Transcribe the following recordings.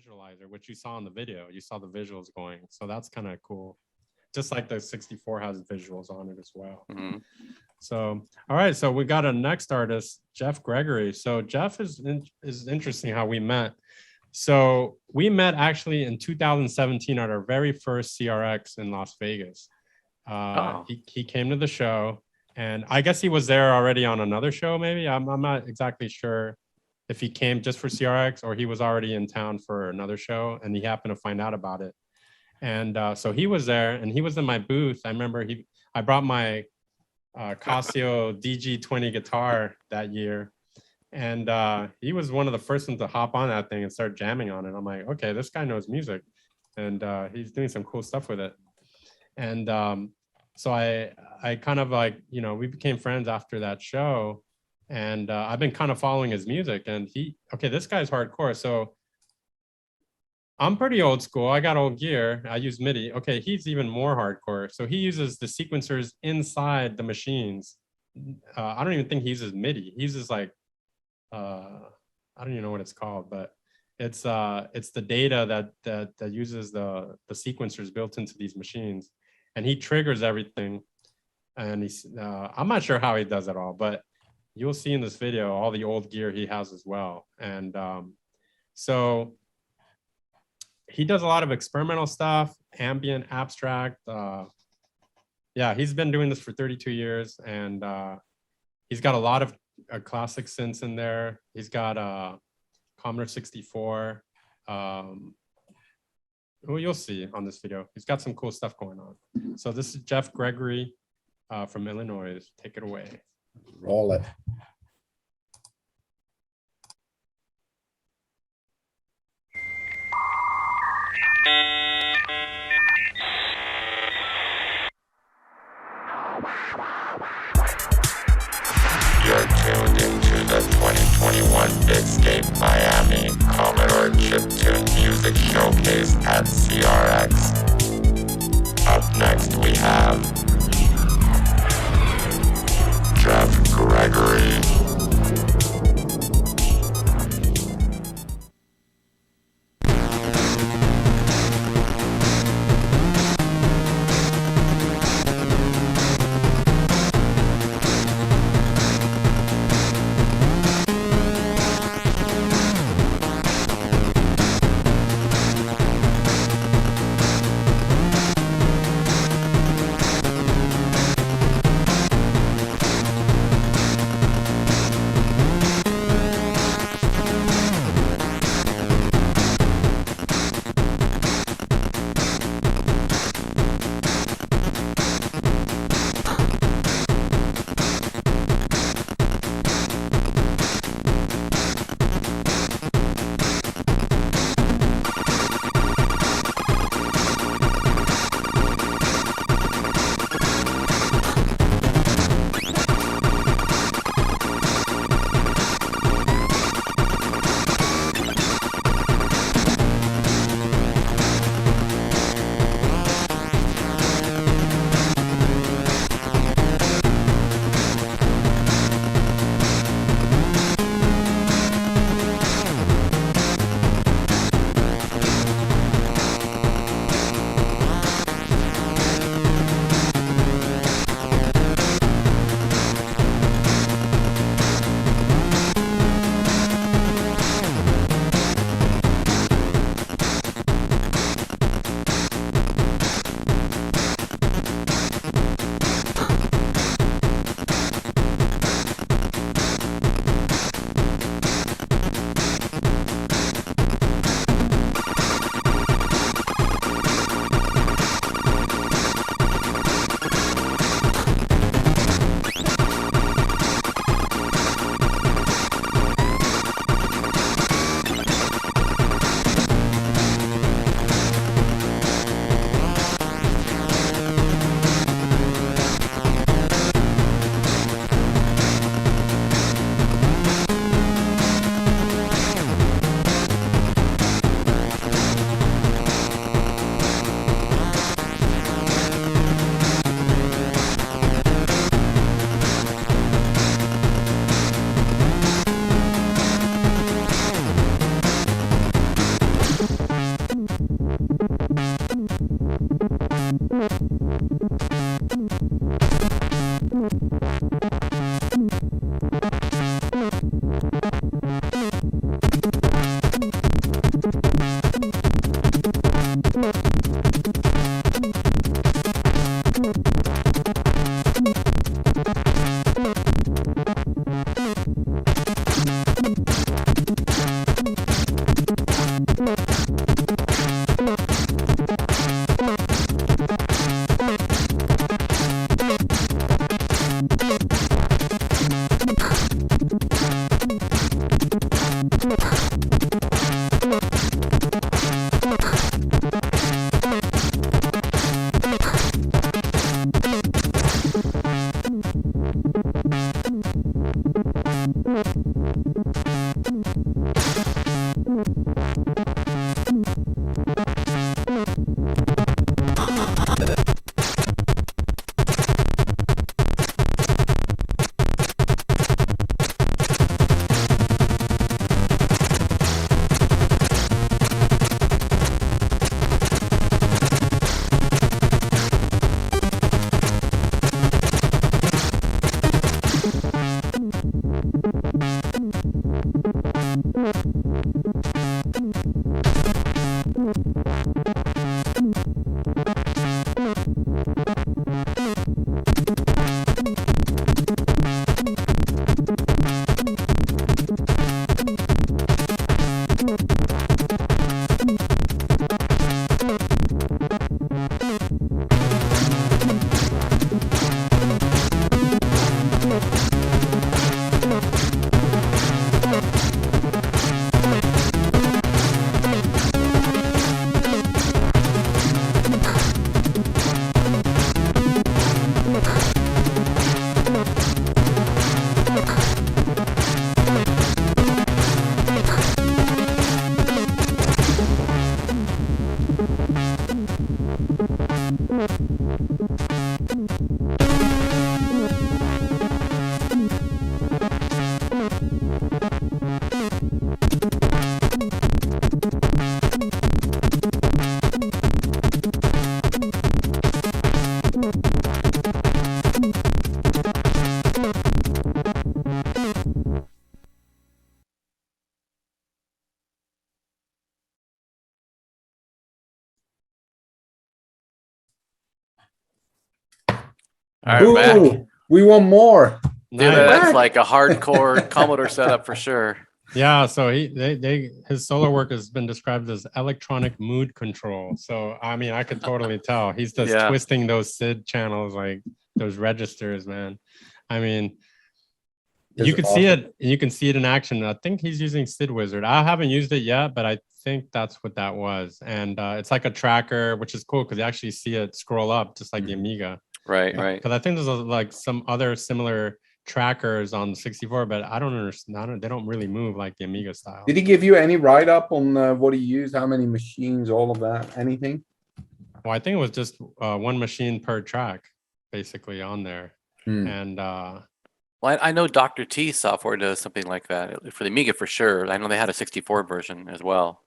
visualizer, which you saw in the video. You saw the visuals going. So that's kind of cool. Just like the 64 has visuals on it as well. Mm-hmm. So, all right. So we got a next artist, Jeff Gregory. So Jeff is interesting how we met. So we met actually in 2017 at our very first CRX in Las Vegas. He came to the show, and I guess he was there already on another show. Maybe I'm not exactly sure if he came just for CRX or he was already in town for another show, and he happened to find out about it. And so he was there, and he was in my booth. I remember I brought my Casio DG20 guitar that year. And he was one of the first ones to hop on that thing and start jamming on it. I'm like, okay, this guy knows music, and he's doing some cool stuff with it. And so I kind of like, we became friends after that show, and I've been kind of following his music. And this guy's hardcore. So I'm pretty old school. I got old gear. I use MIDI. Okay, he's even more hardcore. So he uses the sequencers inside the machines. I don't even think he uses MIDI. He uses like, I don't even know what it's called, but it's the data that uses the sequencers built into these machines, and he triggers everything. And I'm not sure how he does it all, but you'll see in this video all the old gear he has as well. And so he does a lot of experimental stuff, ambient, abstract. Yeah, he's been doing this for 32 years, and he's got a lot of classic synths in there. He's got a Commodore 64. Who you'll see on this video. He's got some cool stuff going on. So this is Jeff Gregory from Illinois. Take it away. Roll it. You're tuned into the 2021 Bit-Scape Miami Commodore Chiptune Music Showcase at CRX. Up next we have Jeff Gregory. All right, we're back. Ooh, we want more. Dude, Nice. that's like a hardcore Commodore setup for sure. Yeah, so his solo work has been described as electronic mood control. So I mean, I could totally tell he's just Yeah. twisting those SID channels, like those registers, man. I mean, you It's can see awesome. it. You can see it in action. I think he's using SID Wizard. I haven't used it yet, but I think that's what that was. And it's like a tracker, which is cool because you actually see it scroll up, just like the Amiga. Right, right. Because I think there's like some other similar trackers on the 64, but I don't understand. They don't really move like the Amiga style. Did he give you any write up on what he used, how many machines, all of that, anything? Well, I think it was just one machine per track, basically on there. And Well, I know Dr. T software does something like that for the Amiga for sure. I know they had a 64 version as well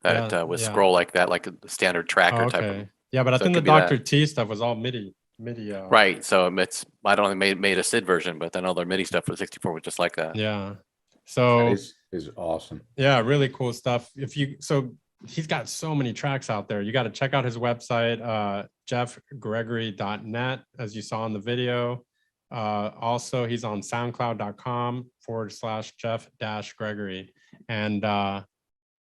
that Yeah, was yeah. scroll like that, like a standard tracker type of. okay. Yeah, but I So it think the could be that. Dr. T stuff was all MIDI. Right. So it's I don't think made a SID version, but then all their MIDI stuff for the 64 was just like that. Yeah. That So is awesome. yeah, really cool stuff. He's got so many tracks out there. You got to check out his website, jeffgregory.net, as you saw in the video. Also, he's on soundcloud.com/Jeff-Gregory. And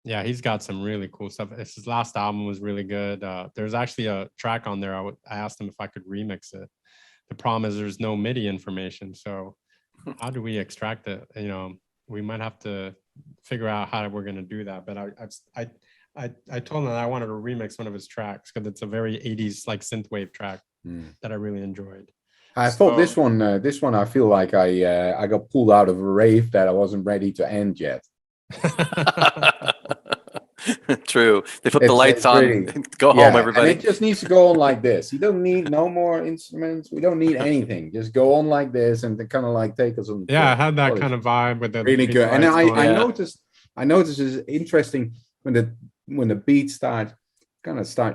yeah, he's got some really cool stuff. His last album was really good. There's actually a track on there. I asked him if I could remix it. The problem is there's no MIDI information. So how do we extract it? You know, we might have to figure out how we're going to do that. But I told him that I wanted to remix one of his tracks because it's a very 80s like synthwave track that I really enjoyed. I thought this one, I feel like I got pulled out of a rave that I wasn't ready to end yet. True. They put the lights on. Really, Go home, everybody. And it just needs to go on like this. You don't need no more instruments. We don't need anything. Just go on like this and kind of like take us on. Yeah, I had that kind of vibe with the really good. And I Yeah. noticed it's interesting when the beats start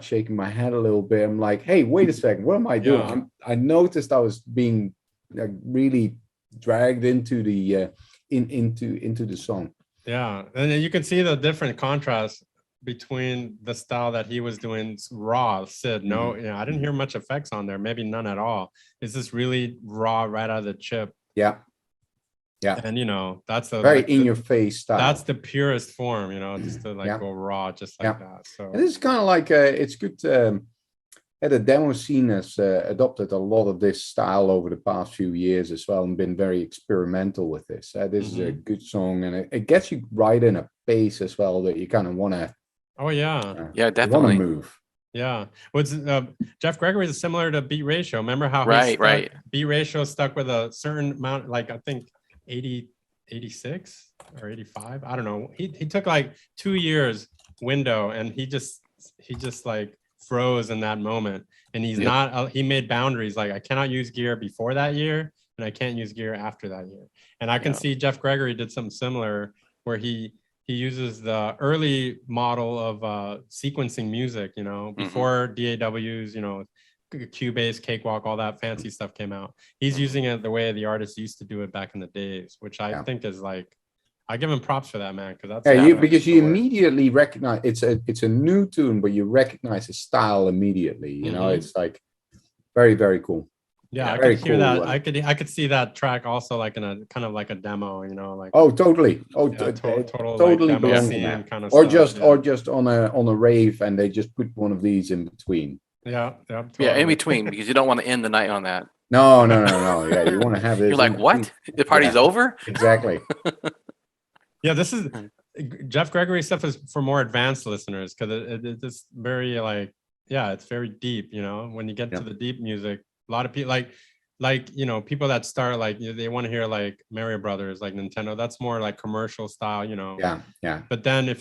shaking my head a little bit. I'm like, hey, wait a second, what am I doing? Yeah. I noticed I was being really dragged into the into the song. Yeah, and then you can see the different contrast between the style that he was doing raw SID. No, I didn't hear much effects on there, maybe none at all. Is this really raw right out of the chip? Yeah. Yeah. And that's the Very like, in the- your face style. that's the purest form, just to like Yeah. go raw, just Yeah. like that. So And it's kind of like it's good. The demo scene has adopted a lot of this style over the past few years as well, and been very experimental with this. This is a good song, and it gets you right in a pace as well that you kind of want to. oh yeah. Yeah, Want to definitely. move. Yeah. What's Jeff Gregory is similar to beat ratio. Remember how Right. Beat ratio stuck with a certain amount, like I think 80, 86 or 85. I don't know. He took like 2 years window, and he just like froze in that moment. And he's not. He made boundaries like I cannot use gear before that year, and I can't use gear after that year. And I can see Jeff Gregory did something similar where he uses the early model of sequencing music, before DAWs, Cubase, Cakewalk, all that fancy stuff came out. He's using it the way the artists used to do it back in the days, which I think is like, I give him props for that, man, because that's because you immediately recognize it's a new tune, but you recognize the style immediately. It's like very, very cool. Yeah, I very could hear cool. that. I could see that track also like in a kind of like a demo, like Oh, totally. Oh, total totally like demo belongs in scene that. kind of Or stuff, just on a rave, and they just put one of these in between. Yeah, Yeah, in totally. between, because you don't want to end the night on that. No. Yeah, you want to have this. You're like, in what? between. The party's over? Exactly. Yeah, this is Jeff Gregory stuff is for more advanced listeners, because it's very like, it's very deep. When you get to the deep music, a lot of people like people that start like they want to hear like Mario Brothers, like Nintendo. That's more like commercial style, Yeah. But then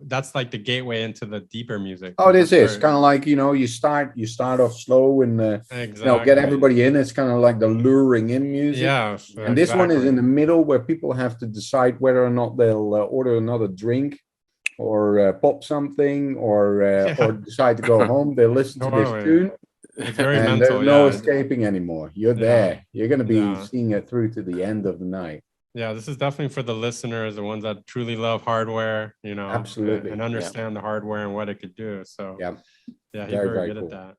that's like the gateway into the deeper music. Oh, this That's is kind of like you start off slow and exactly. get everybody in. It's kind of like the luring in music. Yeah, and this one is in the middle where people have to decide whether or not they'll order another drink or pop something or decide to go home. They listen to this tune. It's very and mental. there's no escaping anymore. You're there. You're going to be Yeah. seeing it through to the end of the night. Yeah, this is definitely for the listeners, the ones that truly love hardware, Absolutely. and understand the hardware and what it could do. So Yeah, he's Very, very very good cool. at that.